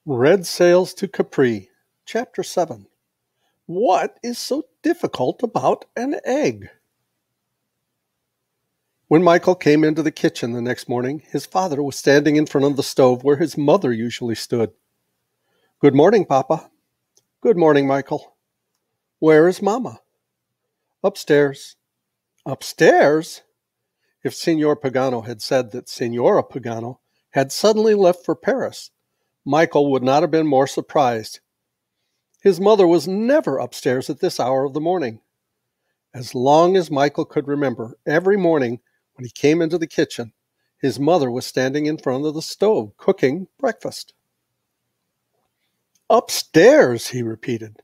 Red Sails to Capri, Chapter 7. What is so difficult about an egg? When Michael came into the kitchen the next morning, his father was standing in front of the stove where his mother usually stood. "Good morning, Papa." "Good morning, Michael." "Where is Mama?" "Upstairs." "Upstairs?" If Signor Pagano had said that Signora Pagano had suddenly left for Paris, Michael would not have been more surprised. His mother was never upstairs at this hour of the morning. As long as Michael could remember, every morning when he came into the kitchen, his mother was standing in front of the stove cooking breakfast. "Upstairs," he repeated.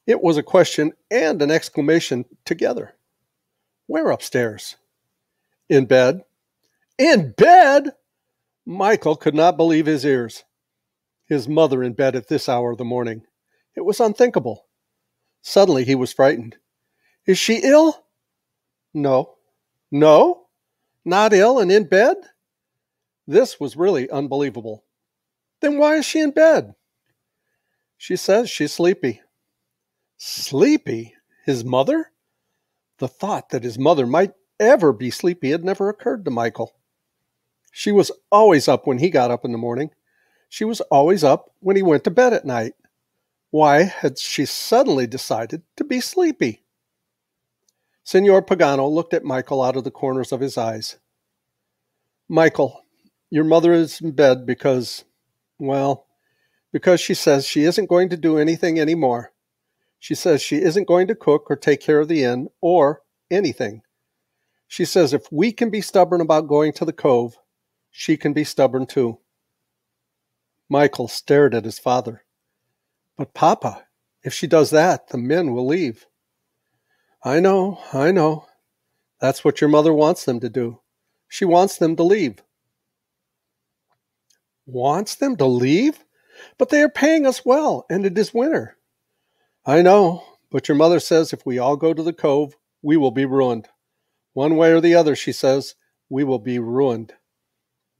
It was a question and an exclamation together. "Where upstairs?" "In bed." "In bed?" Michael could not believe his ears. His mother in bed at this hour of the morning. It was unthinkable. Suddenly he was frightened. "Is she ill?" "No." "No? Not ill and in bed?" This was really unbelievable. "Then why is she in bed?" "She says she's sleepy." Sleepy? His mother? The thought that his mother might ever be sleepy had never occurred to Michael. She was always up when he got up in the morning. She was always up when he went to bed at night. Why had she suddenly decided to be sleepy? Signor Pagano looked at Michael out of the corners of his eyes. "Michael, your mother is in bed because she says she isn't going to do anything anymore. She says she isn't going to cook or take care of the inn or anything. She says if we can be stubborn about going to the cove, she can be stubborn too." Michael stared at his father. "But Papa, if she does that, the men will leave." I know. That's what your mother wants them to do. She wants them to leave." "Wants them to leave? But they are paying us well, and it is winter." "I know, but your mother says if we all go to the cove, we will be ruined. One way or the other, she says, we will be ruined.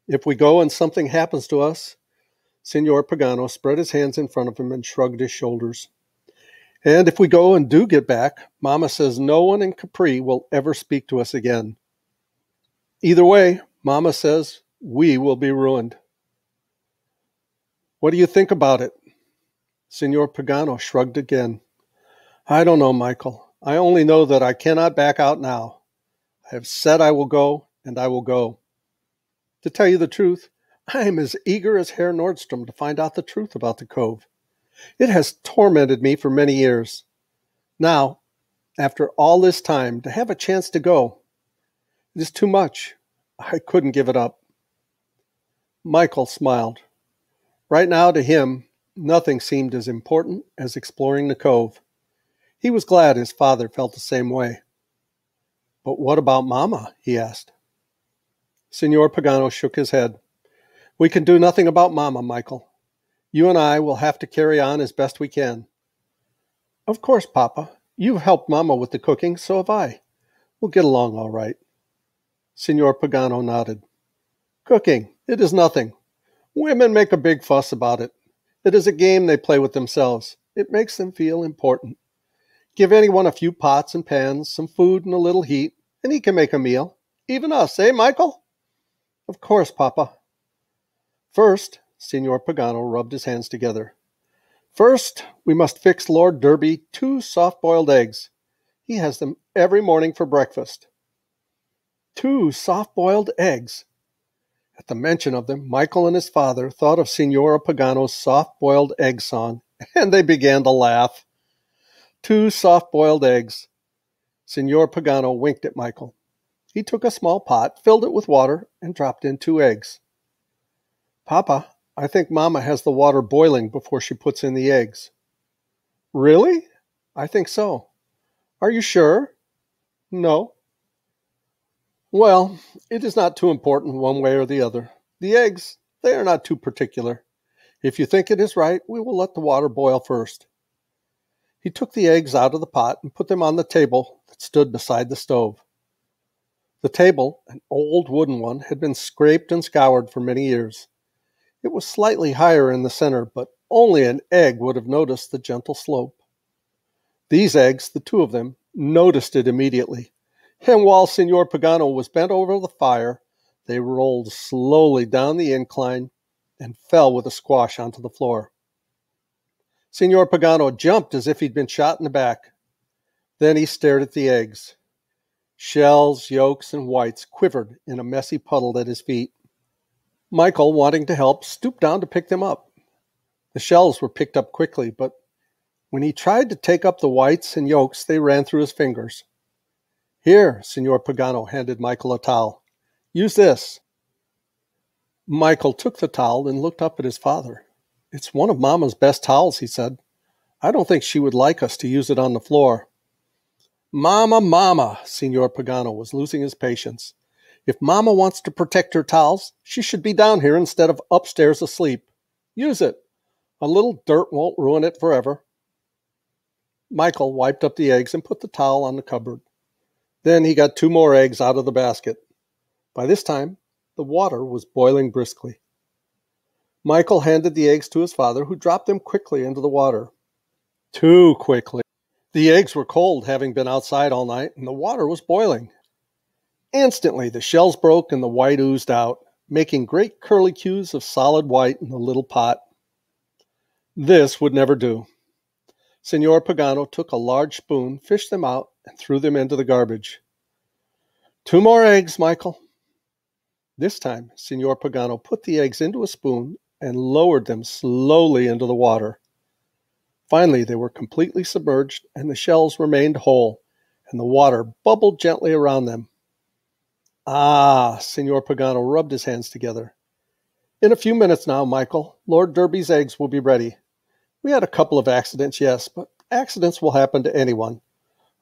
If we go and something happens to us—" Signor Pagano spread his hands in front of him and shrugged his shoulders. "And if we go and do get back, Mama says no one in Capri will ever speak to us again. Either way, Mama says we will be ruined." "What do you think about it?" Signor Pagano shrugged again. "I don't know, Michael. I only know that I cannot back out now. I have said I will go, and I will go. To tell you the truth, I am as eager as Herr Nordstrom to find out the truth about the cove. It has tormented me for many years. Now, after all this time, to have a chance to go, it is too much. I couldn't give it up." Michael smiled. Right now, to him, nothing seemed as important as exploring the cove. He was glad his father felt the same way. "But what about Mama?" he asked. Signor Pagano shook his head. "We can do nothing about Mama, Michael. You and I will have to carry on as best we can." "Of course, Papa. You've helped Mama with the cooking, so have I. We'll get along all right." Signor Pagano nodded. "Cooking, it is nothing. Women make a big fuss about it. It is a game they play with themselves. It makes them feel important. Give anyone a few pots and pans, some food and a little heat, and he can make a meal. Even us, eh, Michael?" "Of course, Papa." "First," Signor Pagano rubbed his hands together. "First, we must fix Lord Derby 2 soft-boiled eggs. He has them every morning for breakfast." 2 soft-boiled eggs! At the mention of them, Michael and his father thought of Signora Pagano's soft-boiled egg song, and they began to laugh. 2 soft-boiled eggs. Signor Pagano winked at Michael. He took a small pot, filled it with water, and dropped in 2 eggs. "Papa, I think Mama has the water boiling before she puts in the eggs." "Really?" "I think so." "Are you sure?" "No." "Well, it is not too important one way or the other. The eggs, they are not too particular. If you think it is right, we will let the water boil first." He took the eggs out of the pot and put them on the table that stood beside the stove. The table, an old wooden one, had been scraped and scoured for many years. It was slightly higher in the center, but only an egg would have noticed the gentle slope. These eggs, the two of them, noticed it immediately, and while Signor Pagano was bent over the fire, they rolled slowly down the incline and fell with a squash onto the floor. Signor Pagano jumped as if he'd been shot in the back. Then he stared at the eggs. Shells, yolks, and whites quivered in a messy puddle at his feet. Michael, wanting to help, stooped down to pick them up. The shells were picked up quickly, but when he tried to take up the whites and yolks, they ran through his fingers. Here, Signor Pagano handed Michael a towel. Use this. Michael took the towel and looked up at his father. It's one of Mama's best towels, he said. I don't think she would like us to use it on the floor. Mama, Signor Pagano was losing his patience. If Mama wants to protect her towels, she should be down here instead of upstairs asleep. Use it. A little dirt won't ruin it forever. Michael wiped up the eggs and put the towel on the cupboard. Then he got 2 more eggs out of the basket. By this time, the water was boiling briskly. Michael handed the eggs to his father, who dropped them quickly into the water. Too quickly. The eggs were cold, having been outside all night, and the water was boiling. Instantly, the shells broke and the white oozed out, making great curlicues of solid white in the little pot. This would never do. Signor Pagano took a large spoon, fished them out, and threw them into the garbage. 2 more eggs, Michael. This time, Signor Pagano put the eggs into a spoon and lowered them slowly into the water. Finally, they were completely submerged, and the shells remained whole, and the water bubbled gently around them. Ah, Signor Pagano rubbed his hands together. In a few minutes now, Michael, Lord Derby's eggs will be ready. We had a couple of accidents, yes, but accidents will happen to anyone.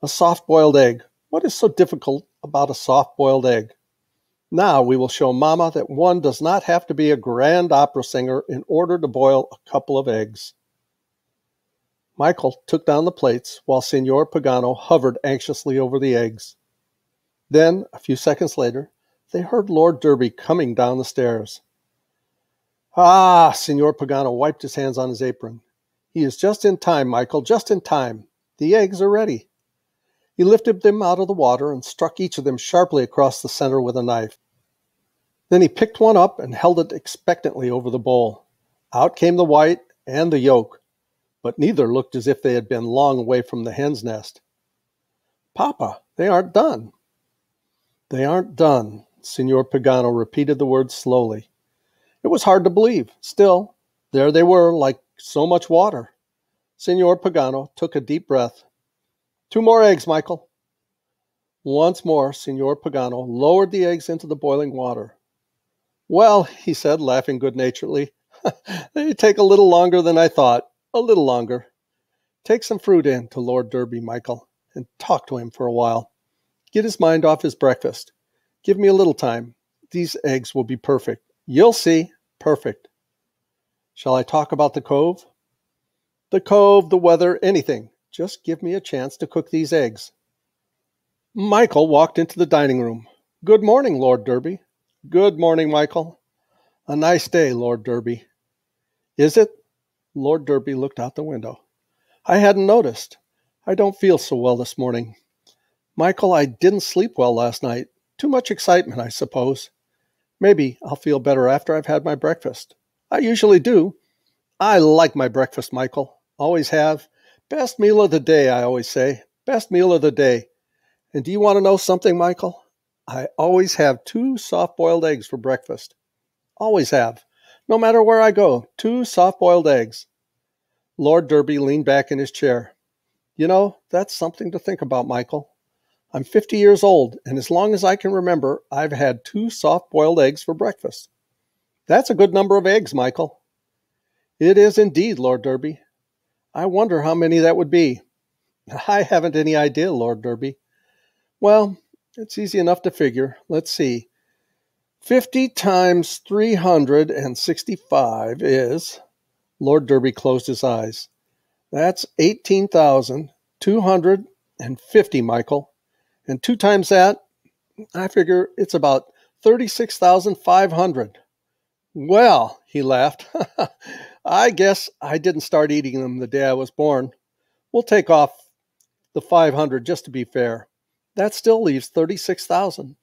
A soft-boiled egg. What is so difficult about a soft-boiled egg? Now we will show Mama that one does not have to be a grand opera singer in order to boil a couple of eggs. Michael took down the plates while Signor Pagano hovered anxiously over the eggs. Then, a few seconds later, they heard Lord Derby coming down the stairs. Ah, Signor Pagano wiped his hands on his apron. He is just in time, Michael, just in time. The eggs are ready. He lifted them out of the water and struck each of them sharply across the center with a knife. Then he picked one up and held it expectantly over the bowl. Out came the white and the yolk, but neither looked as if they had been long away from the hen's nest. Papa, they aren't done. They aren't done, Signor Pagano repeated the words slowly. It was hard to believe. Still, there they were, like so much water. Signor Pagano took a deep breath. 2 more eggs, Michael. Once more, Signor Pagano lowered the eggs into the boiling water. Well, he said, laughing good-naturedly, they take a little longer than I thought. A little longer. Take some fruit in to Lord Derby, Michael, and talk to him for a while. Get his mind off his breakfast. Give me a little time. These eggs will be perfect. You'll see. Perfect. Shall I talk about the cove? The cove, the weather, anything. Just give me a chance to cook these eggs. Michael walked into the dining room. Good morning, Lord Derby. Good morning, Michael. A nice day, Lord Derby. Is it? Lord Derby looked out the window. I hadn't noticed. I don't feel so well this morning. Michael, I didn't sleep well last night. Too much excitement, I suppose. Maybe I'll feel better after I've had my breakfast. I usually do. I like my breakfast, Michael. Always have. Best meal of the day, I always say. Best meal of the day. And do you want to know something, Michael? I always have 2 soft-boiled eggs for breakfast. Always have. No matter where I go, 2 soft-boiled eggs. Lord Derby leaned back in his chair. You know, that's something to think about, Michael. I'm 50 years old, and as long as I can remember, I've had 2 soft-boiled eggs for breakfast. That's a good number of eggs, Michael. It is indeed, Lord Derby. I wonder how many that would be. I haven't any idea, Lord Derby. Well, it's easy enough to figure. Let's see. 50 times 365 is... Lord Derby closed his eyes. That's 18,250, Michael. And 2 times that, I figure it's about 36,500. Well, he laughed, I guess I didn't start eating them the day I was born. We'll take off the 500 just to be fair. That still leaves 36,000.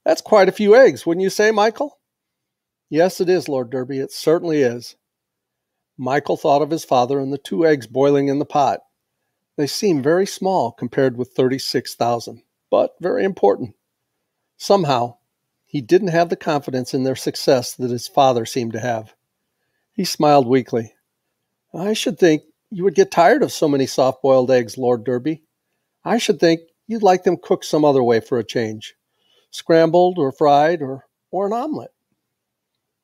That's quite a few eggs, wouldn't you say, Michael? Yes, it is, Lord Derby. It certainly is. Michael thought of his father and the 2 eggs boiling in the pot. They seemed very small compared with 36,000, but very important. Somehow, he didn't have the confidence in their success that his father seemed to have. He smiled weakly. I should think you would get tired of so many soft-boiled eggs, Lord Derby. I should think you'd like them cooked some other way for a change. Scrambled or fried or an omelet.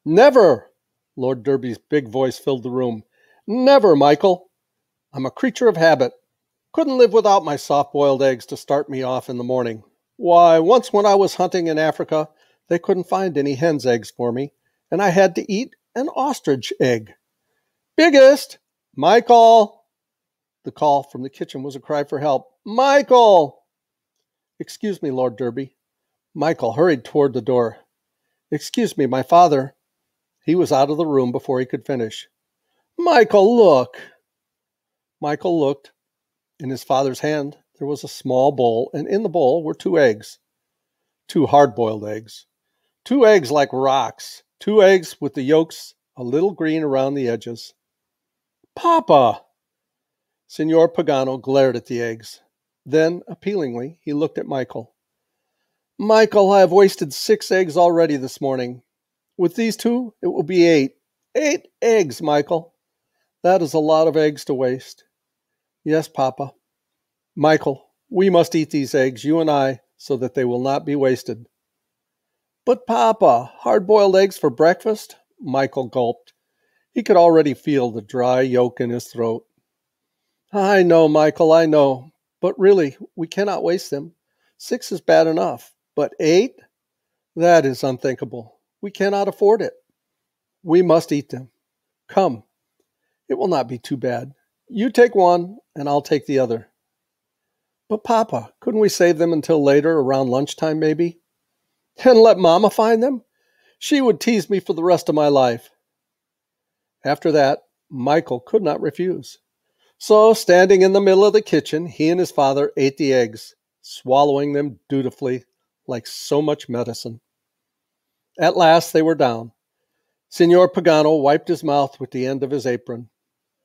Never! Lord Derby's big voice filled the room. Never, Michael. I'm a creature of habit. Couldn't live without my soft-boiled eggs to start me off in the morning. Why, once when I was hunting in Africa, they couldn't find any hen's eggs for me, and I had to eat an ostrich egg. Biggest! Michael! The call from the kitchen was a cry for help. Michael! Excuse me, Lord Derby. Michael hurried toward the door. Excuse me, my father. He was out of the room before he could finish. Michael, look! Michael looked. In his father's hand, there was a small bowl, and in the bowl were 2 eggs. 2 hard-boiled eggs. 2 eggs like rocks. 2 eggs with the yolks a little green around the edges. Papa! Signor Pagano glared at the eggs. Then, appealingly, he looked at Michael. Michael, I have wasted 6 eggs already this morning. With these 2, it will be 8. 8 eggs, Michael. That is a lot of eggs to waste. Yes, Papa. Michael, we must eat these eggs, you and I, so that they will not be wasted. But, Papa, hard-boiled eggs for breakfast? Michael gulped. He could already feel the dry yolk in his throat. I know, Michael, I know. But really, we cannot waste them. 6 is bad enough. But 8? That is unthinkable. We cannot afford it. We must eat them. Come. It will not be too bad. You take one, and I'll take the other. But, Papa, couldn't we save them until later, around lunchtime maybe? And let Mama find them? She would tease me for the rest of my life. After that, Michael could not refuse. So, standing in the middle of the kitchen, he and his father ate the eggs, swallowing them dutifully, like so much medicine. At last they were down. Signor Pagano wiped his mouth with the end of his apron.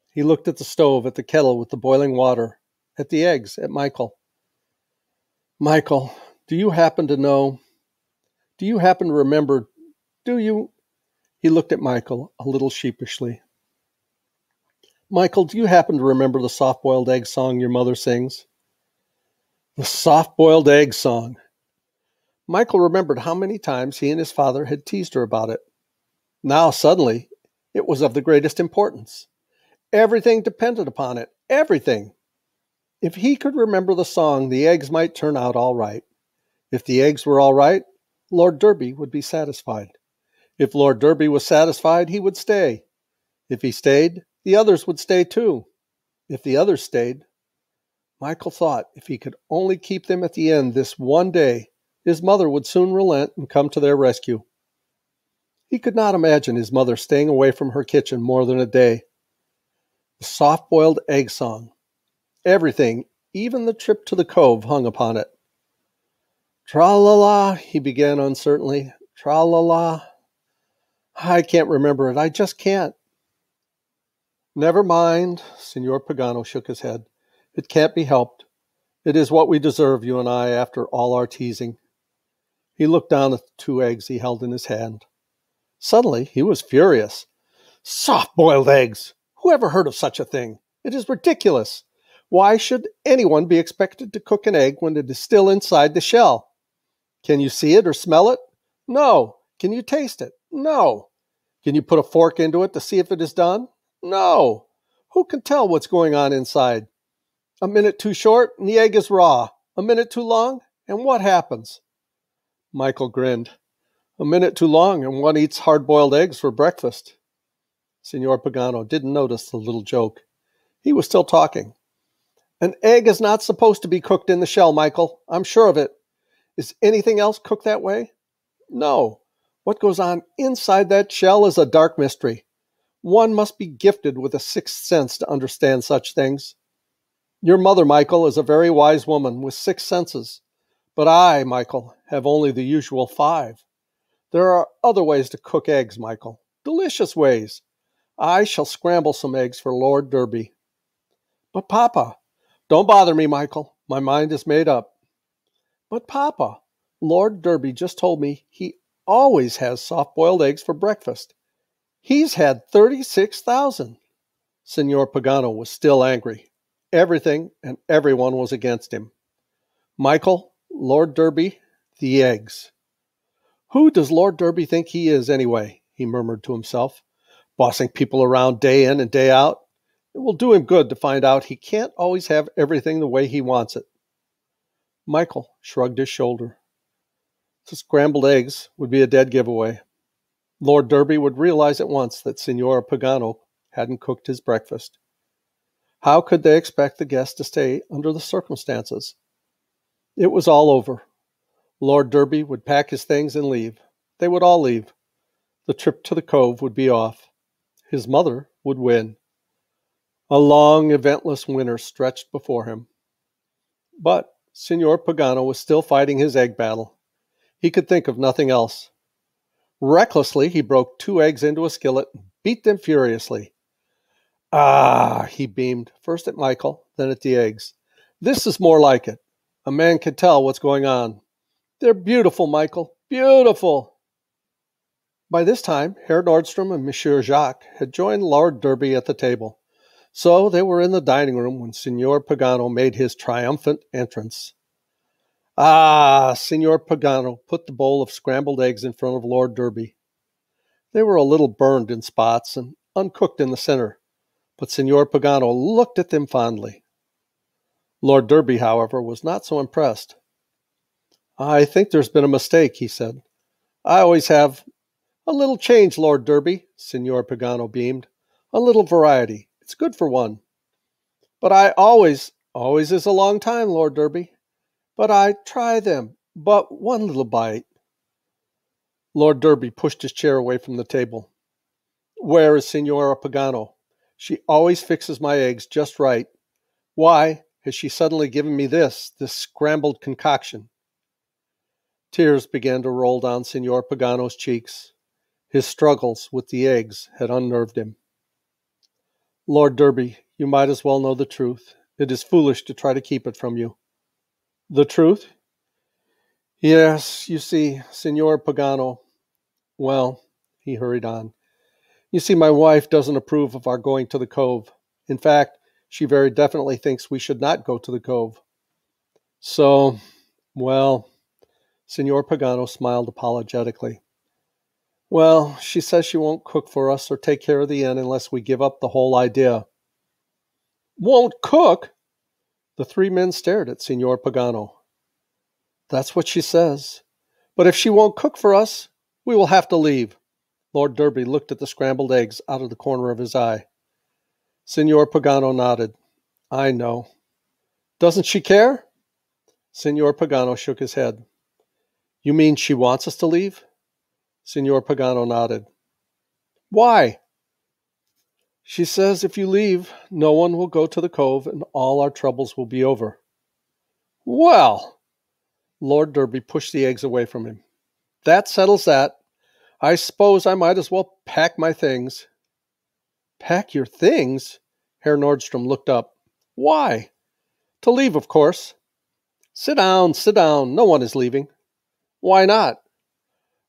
He looked at the stove, at the kettle with the boiling water, at the eggs, at Michael. Michael, do you happen to remember, do you? He looked at Michael a little sheepishly. Michael, do you happen to remember the soft-boiled egg song your mother sings? The soft-boiled egg song. Michael remembered how many times he and his father had teased her about it. Now, suddenly, it was of the greatest importance. Everything depended upon it. Everything. If he could remember the song, the eggs might turn out all right. If the eggs were all right, Lord Derby would be satisfied. If Lord Derby was satisfied, he would stay. If he stayed, the others would stay too. If the others stayed, Michael thought if he could only keep them at the end this one day, his mother would soon relent and come to their rescue. He could not imagine his mother staying away from her kitchen more than a day. The soft-boiled egg song. Everything, even the trip to the cove, hung upon it. Tra-la-la, he began uncertainly. Tra-la-la. I can't remember it. I just can't. Never mind, Signor Pagano shook his head. It can't be helped. It is what we deserve, you and I, after all our teasing. He looked down at the 2 eggs he held in his hand. Suddenly, he was furious. Soft-boiled eggs! Who ever heard of such a thing? It is ridiculous. Why should anyone be expected to cook an egg when it is still inside the shell? Can you see it or smell it? No. Can you taste it? No. Can you put a fork into it to see if it is done? No. Who can tell what's going on inside? A minute too short and the egg is raw. A minute too long, and what happens? Michael grinned. A minute too long and one eats hard-boiled eggs for breakfast. Signor Pagano didn't notice the little joke. He was still talking. An egg is not supposed to be cooked in the shell, Michael. I'm sure of it. Is anything else cooked that way? No. What goes on inside that shell is a dark mystery. One must be gifted with a sixth sense to understand such things. Your mother, Michael, is a very wise woman with 6 senses. But I, Michael, have only the usual 5. There are other ways to cook eggs, Michael. Delicious ways. I shall scramble some eggs for Lord Derby. But Papa, don't bother me, Michael. My mind is made up. But Papa, Lord Derby just told me he always has soft-boiled eggs for breakfast. He's had 36,000. Signor Pagano was still angry. Everything and everyone was against him. Michael, Lord Derby, the eggs. Who does Lord Derby think he is, anyway? He murmured to himself, bossing people around day in and day out. It will do him good to find out he can't always have everything the way he wants it. Michael shrugged his shoulder. The scrambled eggs would be a dead giveaway. Lord Derby would realize at once that Signora Pagano hadn't cooked his breakfast. How could they expect the guest to stay under the circumstances? It was all over. Lord Derby would pack his things and leave. They would all leave. The trip to the cove would be off. His mother would win. A long, eventless winter stretched before him. But Signor Pagano was still fighting his egg battle. He could think of nothing else. Recklessly, he broke 2 eggs into a skillet and beat them furiously. Ah, he beamed, first at Michael, then at the eggs. This is more like it. A man can tell what's going on. They're beautiful, Michael, beautiful. By this time, Herr Nordstrom and Monsieur Jacques had joined Lord Derby at the table, so they were in the dining room when Signor Pagano made his triumphant entrance. Ah, Signor Pagano put the bowl of scrambled eggs in front of Lord Derby. They were a little burned in spots and uncooked in the center, but Signor Pagano looked at them fondly. Lord Derby, however, was not so impressed. I think there's been a mistake, he said. I always have a little change, Lord Derby, Signor Pagano beamed. A little variety. It's good for one. But I always is a long time, Lord Derby. But I try them. But one little bite. Lord Derby pushed his chair away from the table. Where is Signora Pagano? She always fixes my eggs just right. Why has she suddenly given me this scrambled concoction? Tears began to roll down Signor Pagano's cheeks. His struggles with the eggs had unnerved him. Lord Derby, you might as well know the truth. It is foolish to try to keep it from you. The truth? Yes, you see, Signor Pagano. Well, he hurried on. You see, my wife doesn't approve of our going to the cove. In fact, she very definitely thinks we should not go to the cove. So, well, Signor Pagano smiled apologetically. Well, she says she won't cook for us or take care of the inn unless we give up the whole idea. Won't cook? The 3 men stared at Signor Pagano. That's what she says. But if she won't cook for us, we will have to leave. Lord Derby looked at the scrambled eggs out of the corner of his eye. Signor Pagano nodded. I know. Doesn't she care? Signor Pagano shook his head. You mean she wants us to leave? Signor Pagano nodded. Why? She says if you leave, no one will go to the cove and all our troubles will be over. Well! Lord Derby pushed the eggs away from him. That settles that. I suppose I might as well pack my things. Pack your things? Herr Nordstrom looked up. Why? To leave, of course. Sit down, sit down. No one is leaving. Why not?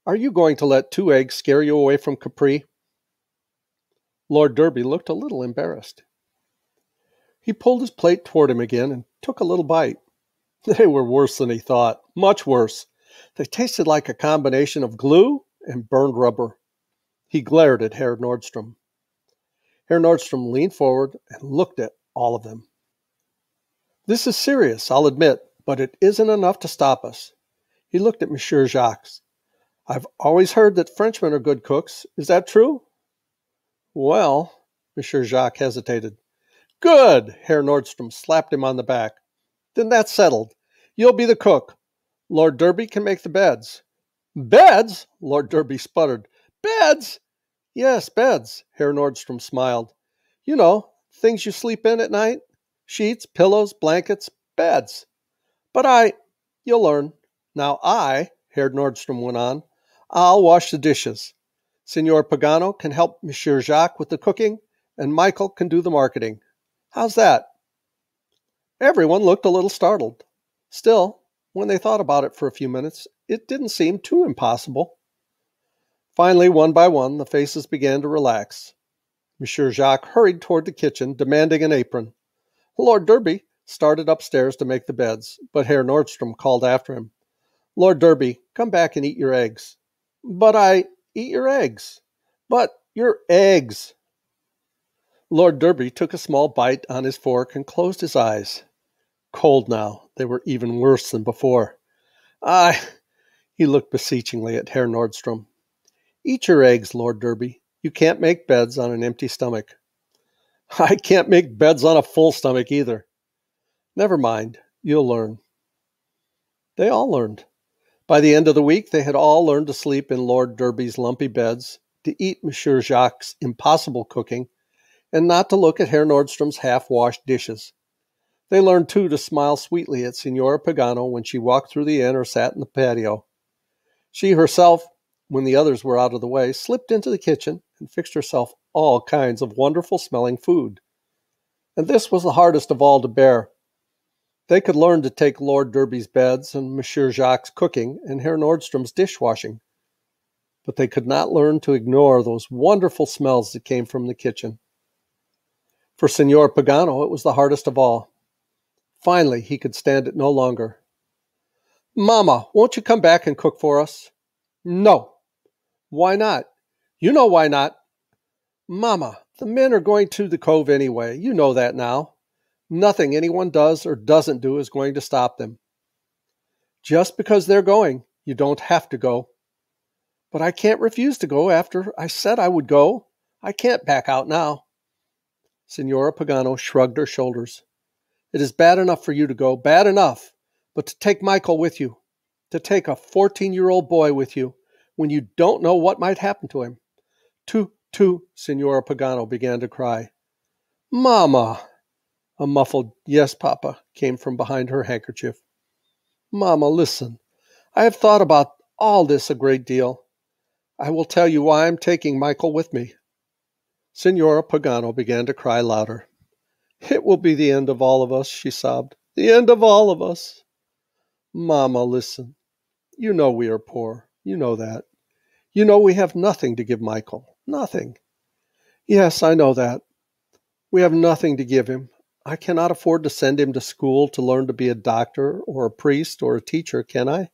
Are you going to let 2 eggs scare you away from Capri? Lord Derby looked a little embarrassed. He pulled his plate toward him again and took a little bite. They were worse than he thought, much worse. They tasted like a combination of glue and burned rubber. He glared at Herr Nordstrom. Herr Nordstrom leaned forward and looked at all of them. This is serious, I'll admit, but it isn't enough to stop us. He looked at Monsieur Jacques. I've always heard that Frenchmen are good cooks. Is that true? Well, Monsieur Jacques hesitated. Good! Herr Nordstrom slapped him on the back. Then that's settled. You'll be the cook. Lord Derby can make the beds. Beds? Lord Derby sputtered. Beds? Yes, beds, Herr Nordstrom smiled. You know, things you sleep in at night. Sheets, pillows, blankets, beds. But you'll learn. Now Herr Nordstrom went on, I'll wash the dishes. Signor Pagano can help Monsieur Jacques with the cooking, and Michael can do the marketing. How's that? Everyone looked a little startled. Still, when they thought about it for a few minutes, it didn't seem too impossible. Finally, one by one, the faces began to relax. Monsieur Jacques hurried toward the kitchen, demanding an apron. Lord Derby started upstairs to make the beds, but Herr Nordstrom called after him. Lord Derby, come back and eat your eggs. But eat your eggs. But your eggs. Lord Derby took a small bite on his fork and closed his eyes. Cold now, they were even worse than before. He looked beseechingly at Herr Nordstrom. Eat your eggs, Lord Derby. You can't make beds on an empty stomach. I can't make beds on a full stomach either. Never mind, you'll learn. They all learned. By the end of the week, they had all learned to sleep in Lord Derby's lumpy beds, to eat Monsieur Jacques' impossible cooking, and not to look at Herr Nordstrom's half-washed dishes. They learned, too, to smile sweetly at Signora Pagano when she walked through the inn or sat in the patio. She herself, when the others were out of the way, slipped into the kitchen and fixed herself all kinds of wonderful-smelling food. And this was the hardest of all to bear. They could learn to take Lord Derby's beds and Monsieur Jacques' cooking and Herr Nordstrom's dishwashing, but they could not learn to ignore those wonderful smells that came from the kitchen. For Signor Pagano, it was the hardest of all. Finally, he could stand it no longer. Mama, won't you come back and cook for us? No. Why not? You know why not. Mama, the men are going to the cove anyway. You know that now. Nothing anyone does or doesn't do is going to stop them. Just because they're going, you don't have to go. But I can't refuse to go after I said I would go. I can't back out now. Signora Pagano shrugged her shoulders. It is bad enough for you to go, bad enough, but to take Michael with you, to take a 14-year-old boy with you, when you don't know what might happen to him. Signora Pagano began to cry. Mama! A muffled, yes, Papa, came from behind her handkerchief. Mama, listen. I have thought about all this a great deal. I will tell you why I'm taking Michael with me. Signora Pagano began to cry louder. It will be the end of all of us, she sobbed. The end of all of us. Mama, listen. You know we are poor. You know that. You know we have nothing to give Michael. Nothing. Yes, I know that. We have nothing to give him. I cannot afford to send him to school to learn to be a doctor or a priest or a teacher, can I?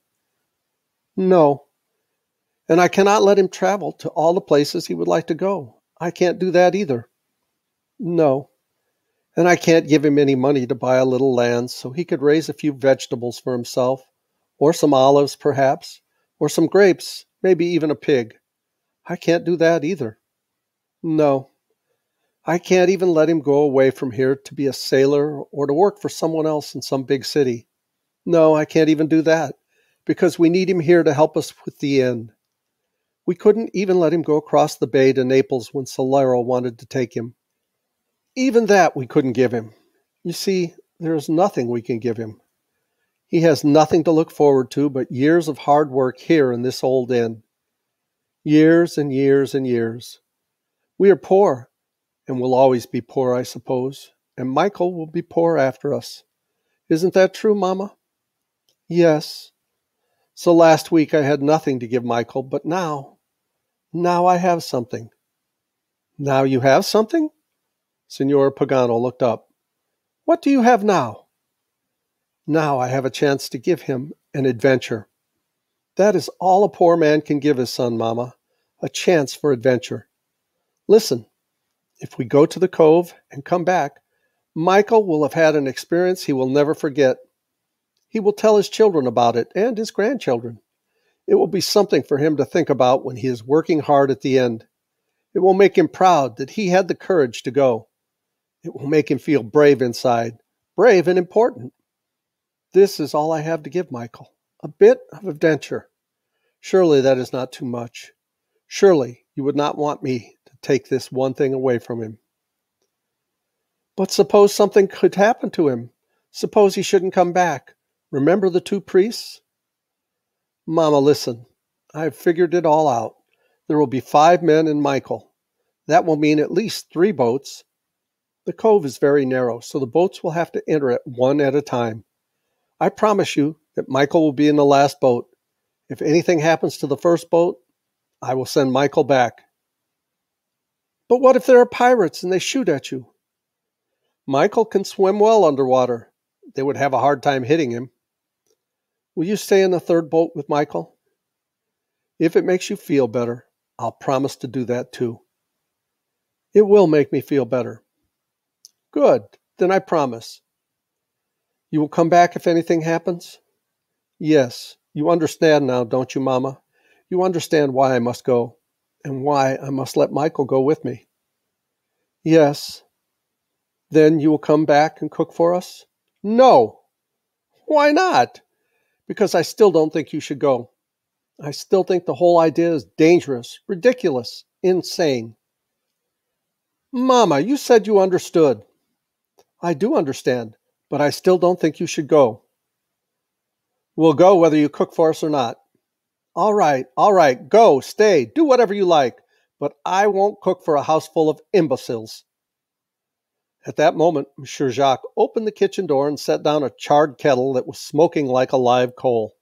No. And I cannot let him travel to all the places he would like to go. I can't do that either. No. And I can't give him any money to buy a little land so he could raise a few vegetables for himself, or some olives perhaps, or some grapes, maybe even a pig. I can't do that either. No. I can't even let him go away from here to be a sailor or to work for someone else in some big city. No, I can't even do that, because we need him here to help us with the inn. We couldn't even let him go across the bay to Naples when Solero wanted to take him. Even that we couldn't give him. You see, there is nothing we can give him. He has nothing to look forward to but years of hard work here in this old inn. Years and years and years. We are poor, and will always be poor, I suppose, and Michael will be poor after us. Isn't that true, Mama? Yes. So last week I had nothing to give Michael, but now I have something. Now you have something? Signor Pagano looked up. What do you have now? Now I have a chance to give him an adventure. That is all a poor man can give his son, Mama, a chance for adventure. Listen, if we go to the cove and come back, Michael will have had an experience he will never forget. He will tell his children about it and his grandchildren. It will be something for him to think about when he is working hard at the end. It will make him proud that he had the courage to go. It will make him feel brave inside, brave and important. This is all I have to give Michael, a bit of adventure. Surely that is not too much. Surely you would not want me to take this one thing away from him. But suppose something could happen to him. Suppose he shouldn't come back. Remember the two priests? Mama, listen. I have figured it all out. There will be 5 men and Michael. That will mean at least 3 boats. The cove is very narrow, so the boats will have to enter it one at a time. I promise you that Michael will be in the last boat. If anything happens to the first boat, I will send Michael back. But what if there are pirates and they shoot at you? Michael can swim well underwater. They would have a hard time hitting him. Will you stay in the 3rd boat with Michael? If it makes you feel better, I'll promise to do that too. It will make me feel better. Good, then I promise. You will come back if anything happens? Yes, you understand now, don't you, Mama? You understand why I must go, and why I must let Michael go with me. Yes. Then you will come back and cook for us? No. Why not? Because I still don't think you should go. I still think the whole idea is dangerous, ridiculous, insane. Mama, you said you understood. I do understand, but I still don't think you should go. We'll go whether you cook for us or not. All right, go, stay, do whatever you like, but I won't cook for a house full of imbeciles. At that moment, Monsieur Jacques opened the kitchen door and set down a charred kettle that was smoking like a live coal.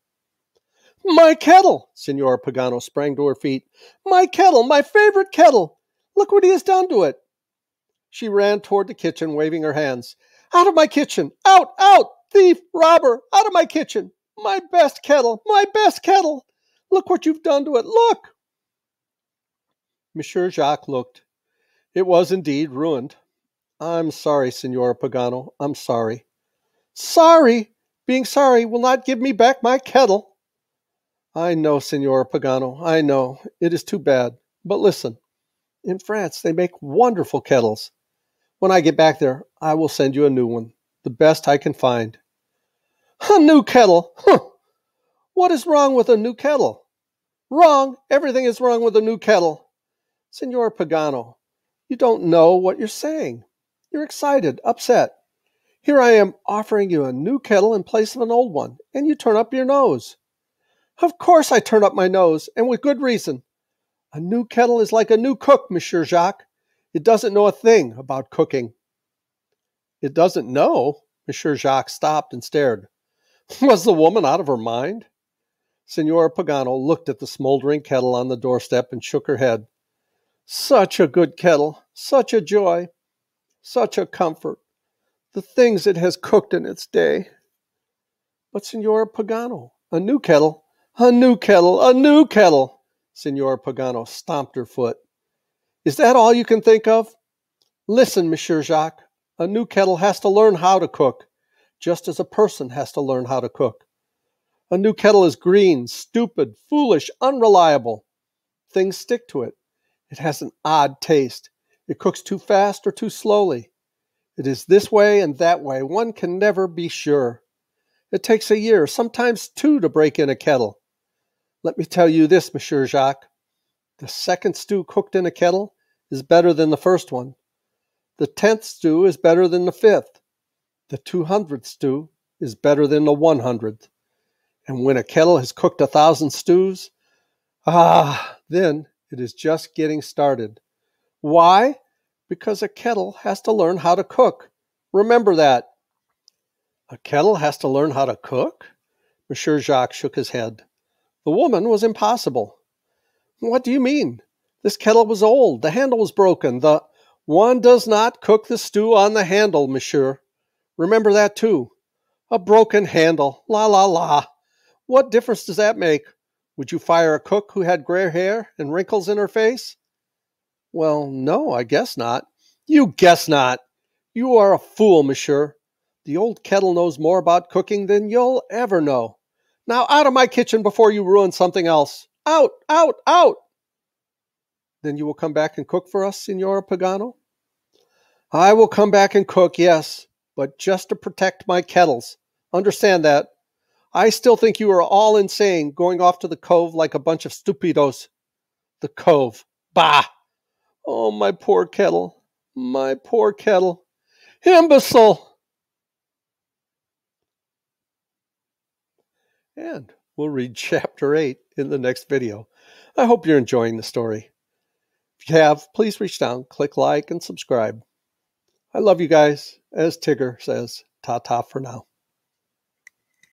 My kettle! Signora Pagano sprang to her feet. My kettle, my favorite kettle! Look what he has done to it! She ran toward the kitchen, waving her hands. Out of my kitchen! Out! Out! Thief! Robber! Out of my kitchen! My best kettle! My best kettle! Look what you've done to it! Look! Monsieur Jacques looked. It was indeed ruined. I'm sorry, Signora Pagano. I'm sorry. Sorry? Being sorry will not give me back my kettle. I know, Signora Pagano. I know. It is too bad. But listen. In France, they make wonderful kettles. When I get back there, I will send you a new one. The best I can find. A new kettle? Huh! What is wrong with a new kettle? Wrong? Everything is wrong with a new kettle. Signora Pagano, you don't know what you're saying. You're excited, upset. Here I am offering you a new kettle in place of an old one, and you turn up your nose. Of course I turn up my nose, and with good reason. A new kettle is like a new cook, Monsieur Jacques. It doesn't know a thing about cooking. It doesn't know? Monsieur Jacques stopped and stared. Was the woman out of her mind? Signora Pagano looked at the smoldering kettle on the doorstep and shook her head. Such a good kettle, such a joy, such a comfort. The things it has cooked in its day. But Signora Pagano, a new kettle, a new kettle, a new kettle. Signora Pagano stomped her foot. Is that all you can think of? Listen, Monsieur Jacques, a new kettle has to learn how to cook, just as a person has to learn how to cook. A new kettle is green, stupid, foolish, unreliable. Things stick to it. It has an odd taste. It cooks too fast or too slowly. It is this way and that way. One can never be sure. It takes a year, sometimes 2, to break in a kettle. Let me tell you this, Monsieur Jacques. The second stew cooked in a kettle is better than the first one. The 10th stew is better than the 5th. The 200th stew is better than the 100th. And when a kettle has cooked 1,000 stews, then it is just getting started. Why? Because a kettle has to learn how to cook. Remember that. A kettle has to learn how to cook? Monsieur Jacques shook his head. The woman was impossible. What do you mean? This kettle was old. The handle was broken. One does not cook the stew on the handle, monsieur. Remember that too. A broken handle. La la la. What difference does that make? Would you fire a cook who had gray hair and wrinkles in her face? Well, no, I guess not. You guess not. You are a fool, monsieur. The old kettle knows more about cooking than you'll ever know. Now out of my kitchen before you ruin something else. Out, out, out! Then you will come back and cook for us, Signora Pagano? I will come back and cook, yes, but just to protect my kettles. Understand that. I still think you are all insane, going off to the cove like a bunch of stupidos. The cove. Bah! Oh, my poor kettle. My poor kettle. Imbecile! And we'll read chapter 8 in the next video. I hope you're enjoying the story. If you have, please reach down, click like, and subscribe. I love you guys. As Tigger says, ta-ta for now.